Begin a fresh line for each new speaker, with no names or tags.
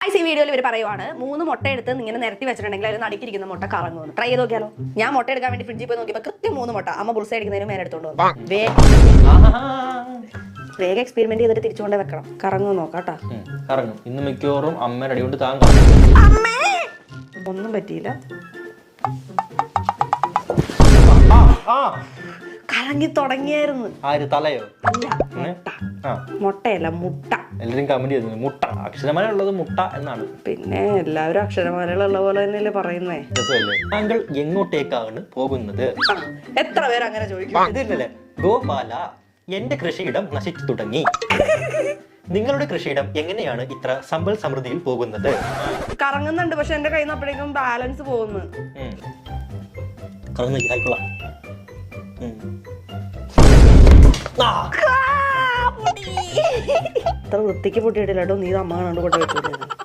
ഈ വീഡിയോയിൽ ഇവർ പറയുവാണ് 3 മുട്ട എടുത്ത് ഇങ്ങനെ നിരത്തി വെച്ചിട്ടുണ്ടെങ്കിൽ അതിൽ നടുക്കിരിക്കുന്ന മുട്ട കറങ്ങുമെന്ന്. ട്രൈ ചെയ്ത് നോക്കിയാലോ? ഞാൻ മുട്ട എടുക്കാൻ വേണ്ടി ഫ്രിഡ്ജിൽ പോയി നോക്കിയപ്പോൾ കൃത്യം 3 മുട്ട അമ്മ ബുൾസൈ അടിക്കുന്നതിന് മേലെ എടുത്തോണ്ട് വന്നു. വേഗം എക്സ്പെരിമെന്റ് ചെയ്തിട്ട് തിരിച്ചുകൊണ്ട് വെക്കണം. കറങ്ങും നോക്കാട്ടാ.
കറങ്ങും. ഇന്ന് മിക്കവാറും അമ്മയുടെ അടി കൊണ്ട് താൻ
ഒന്നും പറ്റിയില്ല. കറങ്ങി തുടങ്ങിയായിരുന്നു.
ആര് തലയോ?
അല്ല, മുട്ടയല്ല മുട്ട.
എല്ലാരും കമന്റ് ചെയ്തു മുട്ട. അക്ഷരമാല ഉള്ളത് മുട്ട എന്നാണ്.
പിന്നെ എല്ലാവരും അക്ഷരമാലകളുള്ള പോലെ തന്നെയല്ലേ പറയുന്നേ.
രസമല്ലേ? താങ്കൾ എങ്ങോട്ടേക്കാണ് പോകുന്നത്?
എത്ര പേര് അങ്ങനെ ചോദിക്കും?
ഇതില്ലല്ലേ, ഗോപാല എന്റെ കൃഷിയിടം നശിച്ചു തുടങ്ങി. നിങ്ങളുടെ കൃഷിയിടം എങ്ങനെയാണ് ഇത്ര സമ്പൽ സമൃദ്ധിയിൽ പോകുന്നത്?
കറങ്ങുന്നുണ്ട്, പക്ഷെ എന്റെ കയ്യിൽ നിന്ന് അപ്പോഴേക്കും ബാലൻസ് പോകുന്നു. അത്ര വൃത്തിക്ക് പൊട്ടിയിട്ടില്ല കേട്ടോ. നീ അമ്മ കണ്ടു കൊണ്ട് വെച്ചു.